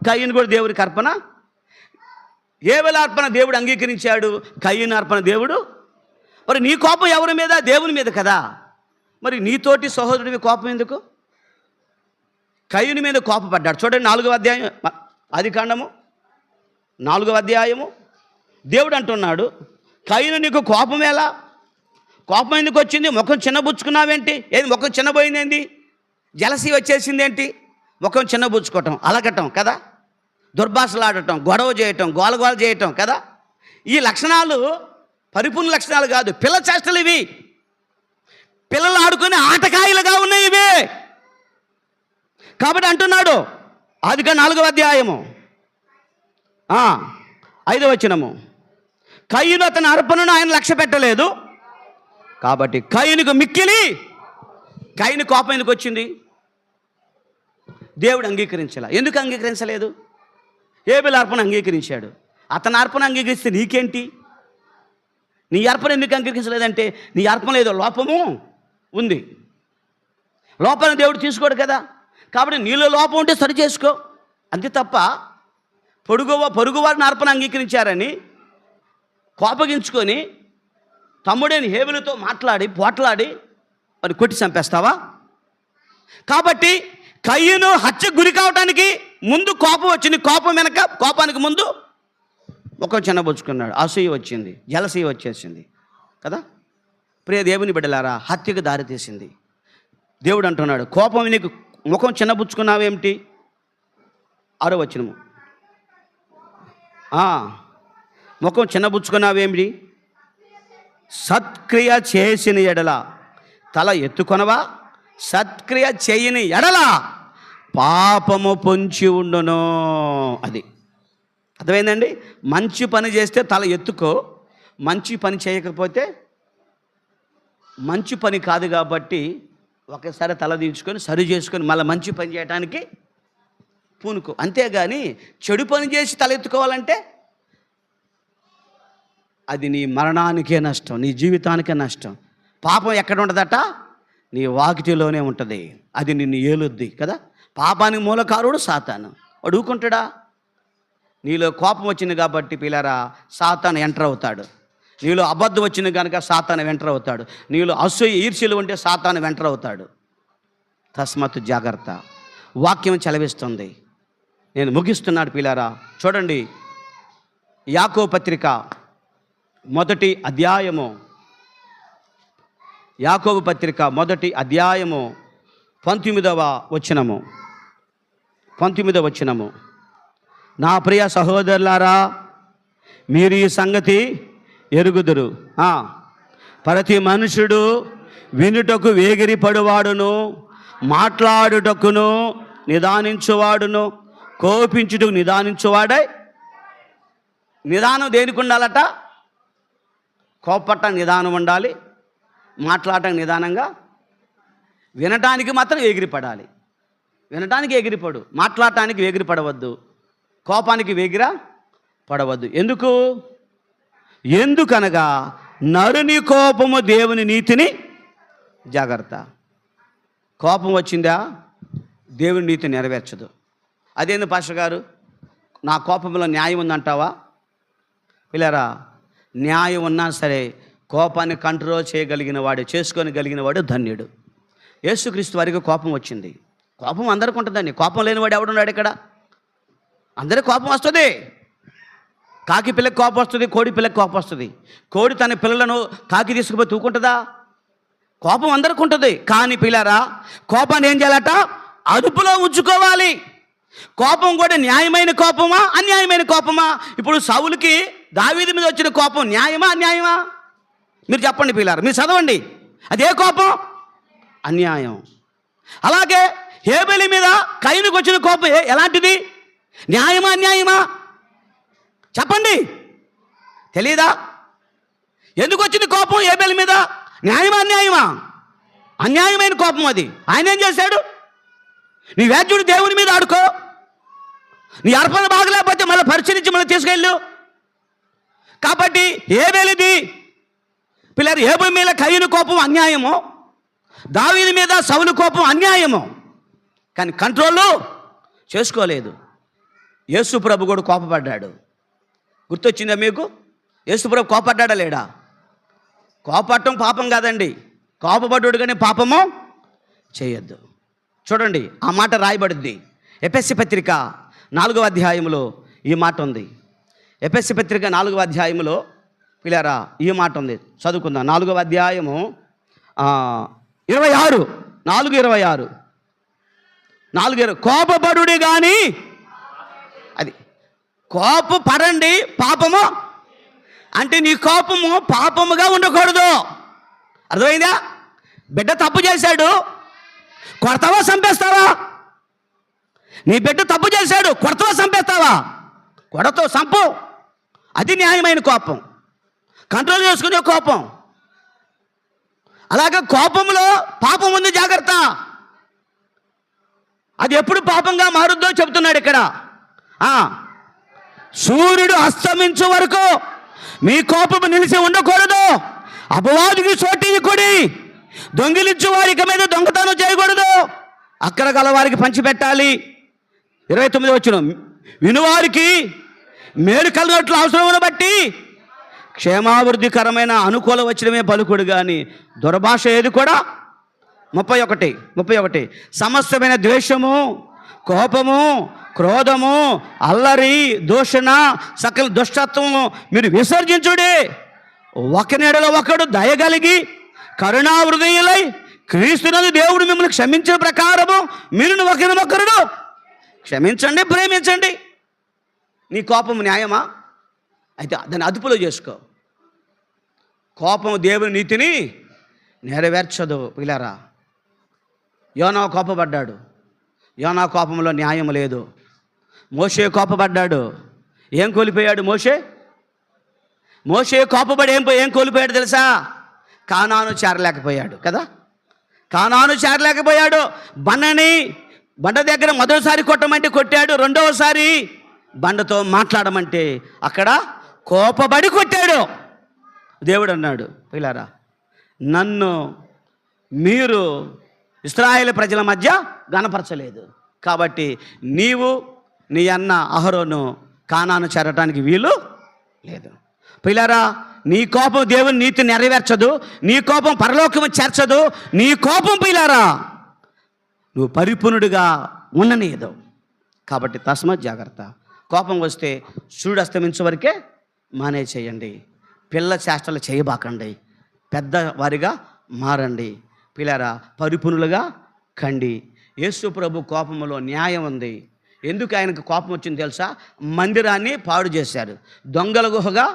కయ్యను కూడా దేవుడికి అర్పణ. హేబెలు అర్పణ దేవుడు అంగీకరించాడు, కయ్యను అర్పణ దేవుడు. మరి నీ కోపం ఎవరి మీద? దేవుని మీద కదా. మరి నీతోటి సహోదరుడి కోపం ఎందుకు? కయ్యను మీద కోపపడ్డాడు. చూడండి 4వ అధ్యాయం, ఆదికాండము 4వ అధ్యాయము. దేవుడు అంటున్నాడు, కయ్యను నీకు కోపం ఎలా? కోపం ఎందుకు వచ్చింది? ముఖం చిన్నబుచ్చుకున్నావేంటి? ఏది ముఖం చిన్నపోయిందేంటి? జలసి వచ్చేసింది ఏంటి? ముఖం చిన్నబుచ్చుకోవటం, అలగటం కదా, దుర్భాషలాడటం, గొడవ చేయటం, గోలగోల చేయటం కదా. ఈ లక్షణాలు పరిపూర్ణ లక్షణాలు కాదు, పిల్ల చేష్టలు ఇవి. పిల్లలు ఆడుకునే ఆటకాయలుగా ఉన్నాయి ఇవి. కాబట్టి అంటున్నాడు ఆదికాండం 4వ అధ్యాయము 5వ వచనము, కయ్యను అతని అర్పణను ఆయన లక్ష్య పెట్టలేదు కాబట్టి కయ్యనుకు మిక్కిలి. కయ్యను కోపం ఎందుకు వచ్చింది? దేవుడు అంగీకరించాల. ఎందుకు అంగీకరించలేదు? హేబెలు అర్పణ అంగీకరించాడు. అతని అర్పణ అంగీకరిస్తే నీకేంటి? నీ అర్పణ ఎందుకు అంగీకరించలేదంటే నీ అర్పణ ఏదో లోపము ఉంది. లోపాన్ని దేవుడు తీసుకోడు కదా. కాబట్టి నీలో లోపం ఉంటే సరి చేసుకో, అంతే తప్ప పొరుగువారిని అర్పణ అంగీకరించారని కోపగించుకొని తమ్ముడైన హేబెలుతో పోట్లాడి మరి కొట్టి చంపేస్తావా? కాబట్టి కయ్యను హత్యకు గురి కావటానికి ముందు కోపం వచ్చింది. కోపం వెనక, కోపానికి ముందు ముఖం చిన్నబుచ్చుకున్నాడు. అసూయ వచ్చింది, జలసీ వచ్చేసింది కదా. ప్రియ దేవుని బిడ్డలారా, హత్యకు దారితీసింది. దేవుడు అంటున్నాడు, కోపం నీకు ముఖం చిన్నబుచ్చుకున్నావేమిటి? 6వ వచనము, ముఖం చిన్నబుచ్చుకున్నావేమిటి? సత్క్రియ చేసిన ఎడల తల ఎత్తుకొనవా? సత్క్రియ చేయని ఎడల పాపము పొంచి ఉండును. అది అర్థమైందండి. మంచి పని చేస్తే తల ఎత్తుకో, మంచి పని చేయకపోతే మంచి పని కాదు కాబట్టి ఒకసారి తల దించుకొని సరి చేసుకొని మళ్ళీ మంచి పని చేయడానికి పూనుకో. అంతేగాని చెడు పని చేసి తల ఎత్తుకోవాలంటే అది నీ మరణానికే నష్టం, నీ జీవితానికే నష్టం. పాపం ఎక్కడ ఉంటుందట? నీ వాకిటిలోనే ఉంటుంది. అది నిన్ను ఏలుద్ది కదా. పాపానికి మూలకారుడు సాతాను. వాడు ఊరుకుంటాడా? నీలో కోపం వచ్చింది కాబట్టి పిల్లరా సాతాను ఎంటర్ అవుతాడు. నీలో అబద్ధం వచ్చింది కనుక సాతాను ఎంటర్ అవుతాడు. నీలో అసూయ ఈర్ష్యలు ఉంటే సాతాను ఎంటర్ అవుతాడు. తస్మత్తు జాగ్రత్త. వాక్యం చలవిస్తుంది. నేను ముగిస్తున్నాడు పిల్లరా. చూడండి, యాకోబు పత్రిక 1వ అధ్యాయము, యాకోబు పత్రిక 1వ అధ్యాయము 19వ వచనము, నా ప్రియ సహోదరులారా, మీరు ఈ సంగతి ఎరుగుదురు. ప్రతి మనుషుడు వినుటకు వేగిరిపడువాడును, మాట్లాడుటకును నిదానించువాడును, కోపించుటకు నిదానించువాడై. నిదానం దేనికి ఉండాలట? కోపట్ట నిదానం ఉండాలి, మాట్లాడటం నిదానంగా, వినటానికి మాత్రం ఎగిరిపడాలి. వినటానికి ఎగిరిపడు, మాట్లాడటానికి వేగిరిపడవద్దు, కోపానికి వేగిర పడవద్దు. ఎందుకనగా నరుని కోపము దేవుని నీతిని జాగ్రత్త. కోపం వచ్చిందా దేవుని నీతి నెరవేర్చదు. అదేంది పాస్టర్ గారు, నా కోపంలో న్యాయం ఉందంటావా? పిల్లరా, న్యాయం ఉన్నా సరే కోపాన్ని కంట్రోల్ చేసుకోగలిగిన వాడు ధన్యుడు. యేసుక్రీస్తు వారికి కోపం వచ్చింది. కోపం అందరికీ ఉంటుందండి. కోపం లేనివాడు ఎవడున్నాడు ఇక్కడ? అందరికీ కోపం వస్తుంది. కాకి పిల్లకి కోపం వస్తుంది, కోడి పిల్లకి కోపం వస్తుంది. కోడి తన పిల్లలను కాకి తీసుకుపోయి తూకుంటుందా? కోపం అందరికీ ఉంటుంది. కానీ పిల్లరా, కోపాన్ని ఏం చేయాలట? అదుపులో ఉంచుకోవాలి. కోపం కూడా న్యాయమైన కోపమా అన్యాయమైన కోపమా? ఇప్పుడు సౌలుకి దావీదు మీద వచ్చిన కోపం న్యాయమా అన్యాయమా? మీరు చెప్పండి పిల్లలు, మీరు చదవండి. అదే కోపం అన్యాయం. అలాగే హేబెలు మీద కయ్యనుకు వచ్చిన కోపం ఎలాంటిది? న్యాయమా అన్యాయమా? చెప్పండి, తెలీదా? ఎందుకు వచ్చింది కోపం హేబెలు మీద? న్యాయమా అన్యాయమా? అన్యాయమైన కోపం అది. ఆయన ఏం చేశాడు? నీ వ్యాజ్యుడు దేవుని మీద ఆడుకో, నీ అర్పణ బాగలేకపోతే మళ్ళీ పరిశీలించి మళ్ళీ తీసుకెళ్ళు. కాబట్టి హేబెలుది పిల్లలు, హేబెలు మీద కయ్యను కోపం అన్యాయము, దావీదు మీద సౌలు కోపం అన్యాయము. కానీ కంట్రోల్ చేసుకోలేదు. యేసు ప్రభు కూడా కోపపడ్డాడు. గుర్తొచ్చిందా మీకు? యేసు ప్రభు కోపడ్డాడా లేడా? కోపడటం పాపం కాదండి. కోపపడ్డాడు కానీ పాపము చేయొద్దు. చూడండి, ఆ మాట రాయబడింది ఎఫెసీ పత్రిక 4వ అధ్యాయంలో ఈ మాట ఉంది. ఎఫెసీ పత్రిక 4వ అధ్యాయంలో పిల్లారా ఈ మాట ఉంది, చదువుకుందాం. 4వ అధ్యాయము 26, 4:26 కోపపడుడి కానీ, అది కోపపడండి పాపము అంటే నీ కోపము పాపముగా ఉండకూడదు. అర్థమైందా? బిడ్డ తప్పు చేశాడు, కొడతావా చంపేస్తావా? నీ బిడ్డ తప్పు చేశాడు, కొడతావా చంపేస్తావా? కొడతావు, చంపు. అది న్యాయమైన కోపం, కంట్రోల్ చేసుకునే కోపం. అలాగే కోపంలో పాపం ఉంది, జాగ్రత్త. అది ఎప్పుడు పాపంగా మారుద్దో చెబుతున్నాడు ఇక్కడ. సూర్యుడు అస్తమించే వరకు మీ కోపము నిలిచి ఉండకూడదు. అపవాదికి చోటియకుడి, దొంగిలించు వారికి మీద దొంగతనం చేయకూడదు, అక్కడ గల వారికి పంచిపెట్టాలి. 29 వచనం, వినువారికి మేలు కలిగినట్లు అవసరమును బట్టి క్షేమాభివృద్ధికరమైన అనుకూల వచనమే పలుకుడు కానీ దుర్భాష ఏది కూడా. 31 సమస్తమైన ద్వేషము, కోపము, క్రోధము, అల్లరి, దూషణ, సకల దుష్టత్వము మీరు విసర్జించుడి. ఒకనెడల ఒకడు దయగలిగి కరుణాహృదయులై క్రీస్తునందు దేవుడు మిమ్మల్ని క్షమించిన ప్రకారము మీరు ఒకరినొకరుడు క్షమించండి, ప్రేమించండి. నీ కోపం న్యాయమా? అయితే దాన్ని అదుపులో చేసుకో. కోపం దేవుని నీతిని నెరవేర్చదు. పిల్లారా, యోనా కోపపడ్డాడు, యోనా కోపంలో న్యాయం లేదు. మోషే కోపపడ్డాడు, ఏం కోల్పోయాడు? మోషే కోపపడి ఏం కోల్పోయాడు తెలుసా? కానాను చేరలేకపోయాడు కదా. కానాను చేరలేకపోయాడు. బండ దగ్గర మొదటిసారి కొట్టమంటే కొట్టాడు, రెండవసారి బండతో మాట్లాడమంటే అక్కడ కోపపడి కొట్టాడు. దేవుడు అన్నాడు, పిల్లారా, నన్ను మీరు ఇశ్రాయేలు ప్రజల మధ్య గణపరచలేదు కాబట్టి నీవు నీ అన్న అహరోను కానాను చేరటానికి వీలు లేదు. పిల్లారా, నీ కోపం దేవుని నీతి నెరవేర్చదు, నీ కోపం పరలోకము చేర్చదు. నీ కోపం పిల్లారా నువ్వు పరిపూర్ణుడిగా ఉండనీయదు. కాబట్టి తస్మాత్ జాగ్రత్త. కోపం వస్తే సూర్యుడు అస్తమించే వరకే మానే చేయండి. పిల్ల చేష్టలు చేయబాకండి, పెద్దవారిగా మారండి. పిల్లారా, పరిపూర్ణులుగా కండి. యేసు ప్రభు కోపములో న్యాయం ఉంది. ఎందుకు ఆయనకు కోపం వచ్చింది తెలుసా? మందిరాన్ని పాడు చేశారు, దొంగల గుహగా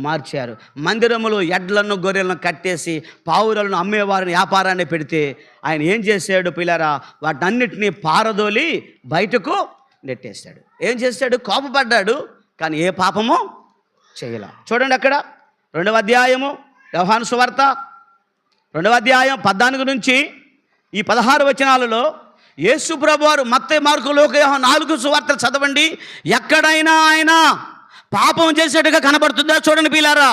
మార్చారు. మందిరములో ఎడ్లను గొర్రెలను కట్టేసి పావురాలను అమ్మేవారిని వ్యాపారాన్ని పెడితే ఆయన ఏం చేశాడు పిల్లారా? వాటన్నిటినీ పారదోలి బయటకు నెట్టేశాడు. ఏం చేశాడు? కోపపడ్డాడు, కానీ ఏ పాపము చేయలే. చూడండి అక్కడ 2వ అధ్యాయము యోహాను సువార్త 2వ అధ్యాయం 14 నుంచి ఈ 16 వచనాలలో యేసు ప్రభువారు మత్తయి, మార్కు, లూకా, యోహాను 4 సువార్తలు చదవండి. ఎక్కడైనా ఆయన పాపం చేసేట్టుగా కనబడుతుందా? చూడండి పిల్లారా,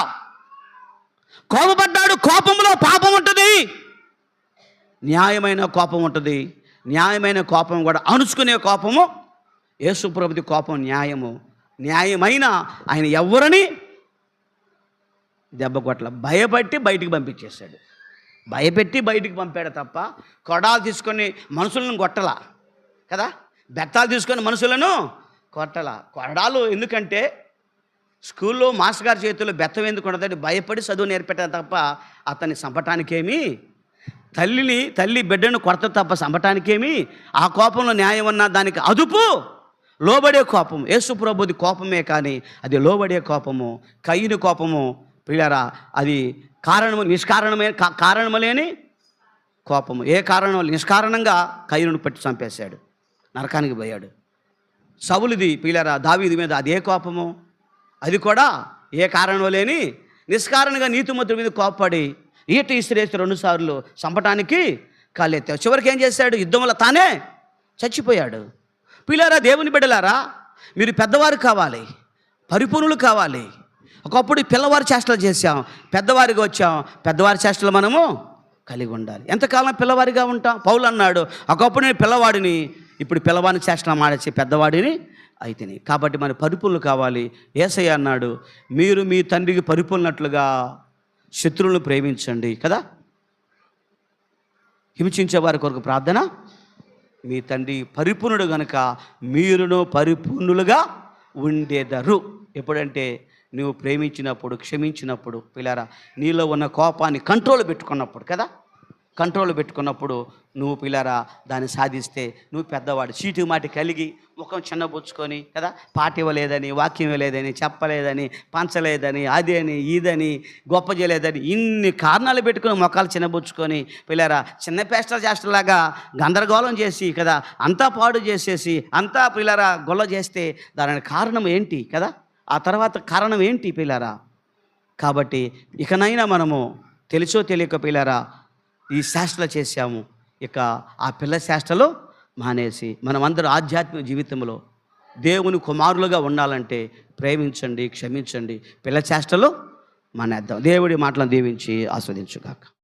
కోపపడ్డాడు. కోపంలో పాపం ఉంటుంది, న్యాయమైన కోపం ఉంటుంది. న్యాయమైన కోపం కూడా అణుచుకునే కోపము. యేసు ప్రభుది కోపం న్యాయము. న్యాయమైన ఆయన ఎవరిని దెబ్బ కొట్ల, భయపెట్టి బయటికి పంపించేశాడు. భయపెట్టి బయటికి పంపాడు తప్ప కొడాలు తీసుకొని మనుషులను కొట్టలా కదా, బెత్తాలు తీసుకొని మనుషులను కొట్టలా. కొడాలు ఎందుకంటే స్కూల్లో మాస్టర్ గారి చేతుల్లో బెత్తం ఎందుకు ఉండదంటే భయపడి చదువు నేర్పెట్టారు తప్ప అతన్ని చంపటానికేమి, తల్లి బిడ్డను కొడత తప్ప చంపటానికేమి. ఆ కోపంలో న్యాయం అన్నా దానికి అదుపు లోబడే కోపం. యేసు ప్రభుది కోపమే కానీ అది లోబడే కోపము. కయ్యని కోపము పిల్లారా అది కారణము లేని కోపము. ఏ కారణం నిష్కారణంగా కయ్యను పెట్టి చంపేశాడు, నరకానికి పోయాడు. సౌలుది పిల్లారా దావీదు మీద అదే కోపము. అది కూడా ఏ కారణం లేని నిష్కారణంగా నీతిమంతుడి మీద కోపపడి ఈట ఇసిరేసి 2 సార్లు చంపటానికి కాలెత్తాడు. చివరికి ఏం చేశాడు? యుద్ధంలో తానే చచ్చిపోయాడు. పిల్లారా, దేవుని బిడ్డలారా, మీరు పెద్దవారు కావాలి, పరిపూర్ణులు కావాలి. ఒకప్పుడు పిల్లవారి చేష్టలు చేశాం, పెద్దవారిగా వచ్చాం. పెద్దవారి చేష్టలు మనము కలిగి ఉండాలి. ఎంతకాలం పిల్లవారిగా ఉంటాం? పౌలు అన్నాడు, ఒకప్పుడు నేను పిల్లవాడిని, ఇప్పుడు పిల్లవాడిని చేష్టలు మాడేసి పెద్దవాడిని అయితేనే. కాబట్టి మన పరిపూర్ణులు కావాలి. యేసయ్య అన్నాడు, మీరు మీ తండ్రికి పరిపూర్ణట్లుగా శత్రువులను ప్రేమించండి కదా. హింసించే వారి కొరకు ప్రార్థన. మీ తండ్రి పరిపూర్ణుడు గనుక మీరును పరిపూర్ణులుగా ఉండేదరు. ఎప్పుడంటే నువ్వు ప్రేమించినప్పుడు, క్షమించినప్పుడు, పిల్లారా, నీలో ఉన్న కోపాన్ని కంట్రోల్ పెట్టుకున్నప్పుడు కదా. కంట్రోల్ పెట్టుకున్నప్పుడు నువ్వు పిల్లారా దాన్ని సాధిస్తే నువ్వు పెద్దవాడు. చీటి మాటి కలిగి ముఖం చిన్నబుచ్చుకొని కదా, పాట ఇవ్వలేదని, వాక్యం ఇవ్వలేదని, చెప్పలేదని, పంచలేదని, అది అని, ఇదని, గొప్ప చేయలేదని, ఇన్ని కారణాలు పెట్టుకుని మొఖాలు చిన్నబుచ్చుకొని పిల్లారా చిన్న చేష్టలాగా గందరగోళం చేసి కదా, అంతా పాడు చేసేసి అంతా పిల్లారా గొల్ల చేస్తే దానికి కారణం ఏంటి కదా. ఆ తర్వాత కారణం ఏంటి పిల్లారా. కాబట్టి ఇకనైనా మనము తెలుసో తెలియక పిల్లారా ఈ శాస్త్రలు చేశాము, ఇక ఆ పిల్ల శాస్త్రలు మానేసి మనమందరూ ఆధ్యాత్మిక జీవితంలో దేవుని కుమారులుగా ఉండాలంటే ప్రేమించండి, క్షమించండి, పిల్ల చేష్టలు మానేద్దాం. దేవుడి మాటలను దీవించి ఆస్వాదించుగాక.